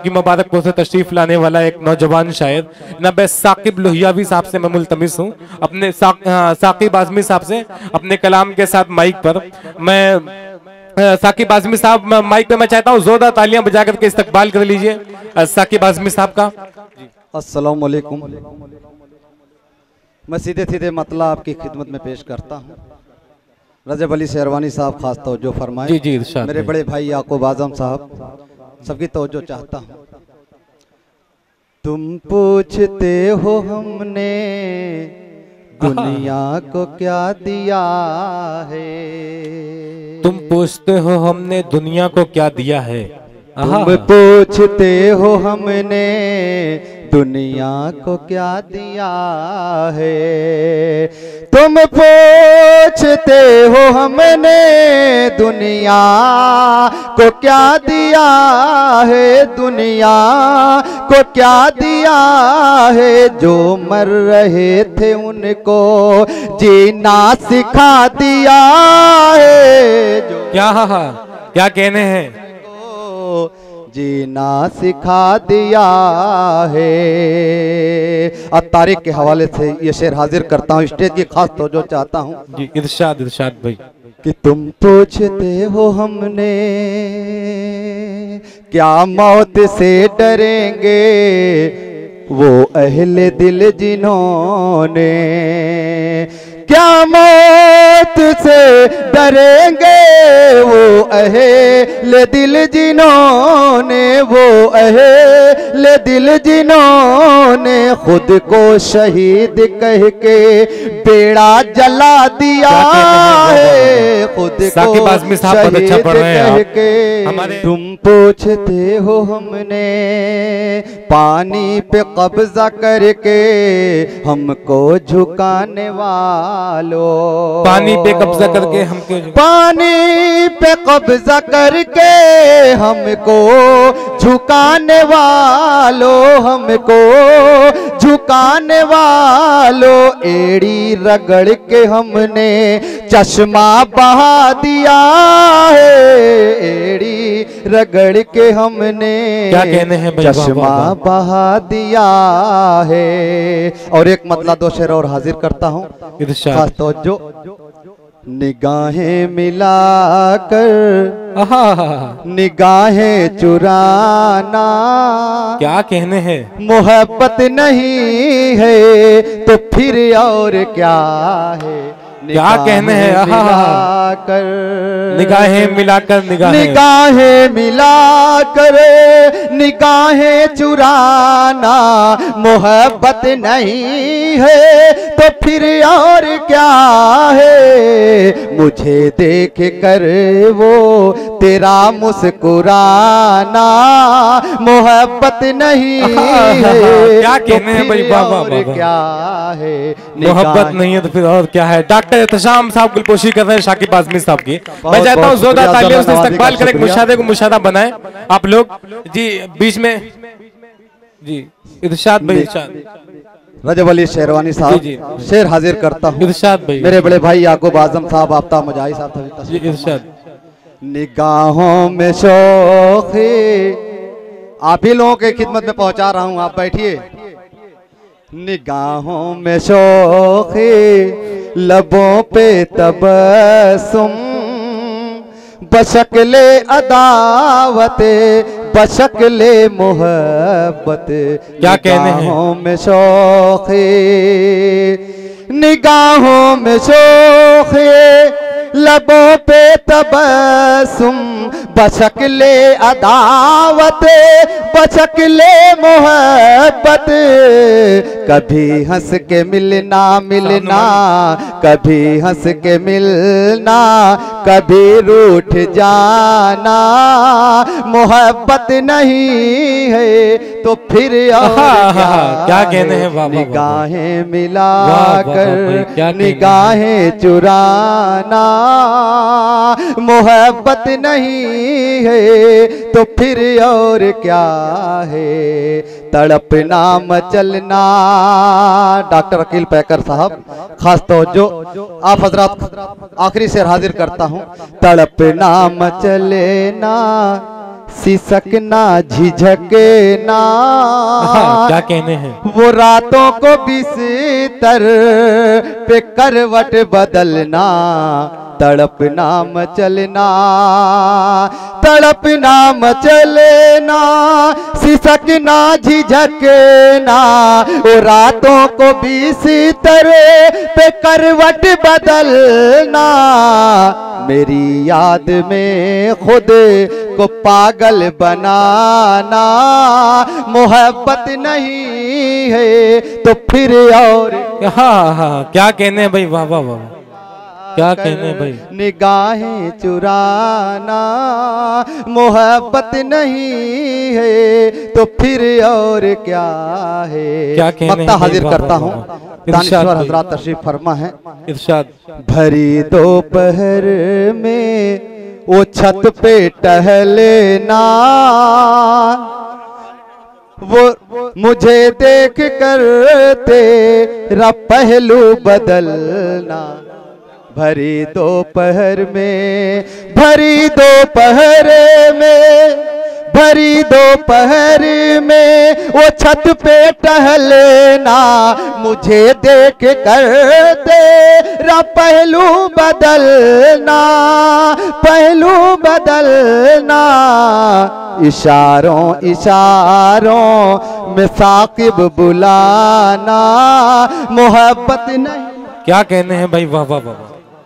की मुबारकपुर से तशरीफ लाने वाला एक नौजवान शायर जनाब साकिब लोहियावी साहब से मैं मुल्तमिस हूँ अपने साकिब आज़मी साहब से अपने कलाम के साथ माइक पर मैं साकिब आज़मी साहब माइक पे मैं चाहता हूँ जोरदार तालियां बजा करके इस्तकबाल कर लीजिए साकिब आज़मी साहब का। अस्सलाम वालेकुम। मैं सीधे सीधे मतलब आपकी खिदमत में पेश करता हूँ। रजब अली शेरवानी साहब खास तवज्जो फरमाए। जी जी इरशाद। मेरे बड़े भाई याकूब आजम साहब सबकी तवज्जो चाहता हूँ। तुम पूछते हो हमने दुनिया को क्या दिया है, तुम पूछते हो हमने दुनिया को क्या दिया है। तुम पूछते हो हमने दुनिया को क्या दिया है, तुम पूछते हो हमने दुनिया को क्या दिया है, दुनिया को क्या दिया है। जो मर रहे थे उनको जीना सिखा दिया है, जो क्या कहने हैं, जीना सिखा दिया है। तारीख के हवाले से ये शेर हाजिर करता हूँ, स्टेज की खास तवज्जो चाहता हूँ। जी इरशाद इरशाद भाई। कि तुम पूछते हो हमने क्या मौत से डरेंगे वो अहले दिल जिन्होंने, क्या मौत से डरेंगे वो अहले दिल जिन्होंने, वो अहले दिल जिन्होंने खुद को शहीद कह के बेड़ा जला दिया है, खुद को शहीद कह के। तुम पूछते हो हमने पानी पे कब्जा करके हमको झुकाने वालों, पानी पे कब्जा करके हमको, पानी पे कब्जा करके हमको झुकाने वालों, हमको झुकाने वालों। एड़ी रगड़ के हमने चश्मा बहा दिया है, एड़ी रगड़ के हमने क्या कहने हैं चश्मा बहा दिया है। और एक मतलब दो शेर और हाजिर करता हूँ, खास तवज्जो। निगाहें मिलाकर निगाहें चुराना, क्या कहने हैं, मोहब्बत नहीं है तो फिर और क्या है। क्या कहने हैं, निगाहें मिलाकर निगाहें मिलाकर निगाहें चुराना, मोहब्बत नहीं है तो फिर और क्या है। मुझे देख कर वो तेरा मुस्कुराना, मोहब्बत नहीं है क्या कहने हैं भाई, और क्या है। मोहब्बत नहीं है तो फिर और क्या है। डॉक्टर एहतशाम साहब गुलपोशी कर रहे हैं शाकिब आज़मी साहब की। मैं चाहता हूँ जोरदार तालियों से इस्तकबाल करें, मुशाहदे को मुशाहदा बनाएं आप लोग। जी बीच में जी इरशाद भाई, इरशाद। रजब अली शेरवानी साहब शेर हाजिर करता हूँ, इरशाद भाई। मेरे बड़े भाई याकूब आजम साहब, आफ्ताब मुजाहिद साहब, जी इरशाद। निगाहों में शौक़ आप ही लोगों के खिदमत में पहुंचा रहा हूँ, आप बैठिए। निगाहों में शौक़ लबों पे तबस्सुम, बशक्ले अदावत बशक्ले मोहब्बत। क्या कहने हैं, निगाहों में शौक़, निगाहों में शौक़ लबों पे तबस्सुम, बशक्ले अदावत बशक्ले मोहब्बत। कभी हंस के मिलना मिलना, कभी हंस के मिलना, कभी रूठ जाना, मोहब्बत नहीं है तो फिर क्या कहने हैं। निगाहें मिलाकर निगाहें चुराना, मोहब्बत नहीं है तो फिर और क्या है। तड़पना मचलना, डॉक्टर अकील पैकर साहब खास तवज्जो, आप हजरात आखिरी शेर हाजिर करता हूँ। तड़पना मचलना सिसकना झिझकना, क्या कहने हैं। वो रातों को बिस्तर पे करवट बदलना, तड़पना मचलना, तड़पना मचलना, सिसकना झिझकना, वो रातों को बिस्तर पे करवट बदलना, मेरी याद में खुद को पागल बनाना, मोहब्बत नहीं है तो फिर और। हाँ, क्या कहने हैं भाई, वाह वाह वाह, क्या कहने भाई। निगाहें चुराना मोहब्बत नहीं है तो फिर और क्या है। क्या कहने मक्ता हाजिर करता हूँ, इरशाद दानिश्वर हजरात तशरीफ फरमा है। इरशाद। भरी दोपहर में वो छत पे टहलना, वो मुझे देख कर तेरा पहलू बदलना, भरी दोपहर में, भरी दोपहर में, भरी दोपहर में वो छत पे टहलना, मुझे देख कर तेरा पहलू बदलना, पहलू बदलना, इशारों इशारों में साकिब बुलाना, मोहब्बत नहीं। क्या कहने हैं भाई, वाह वाह वाह।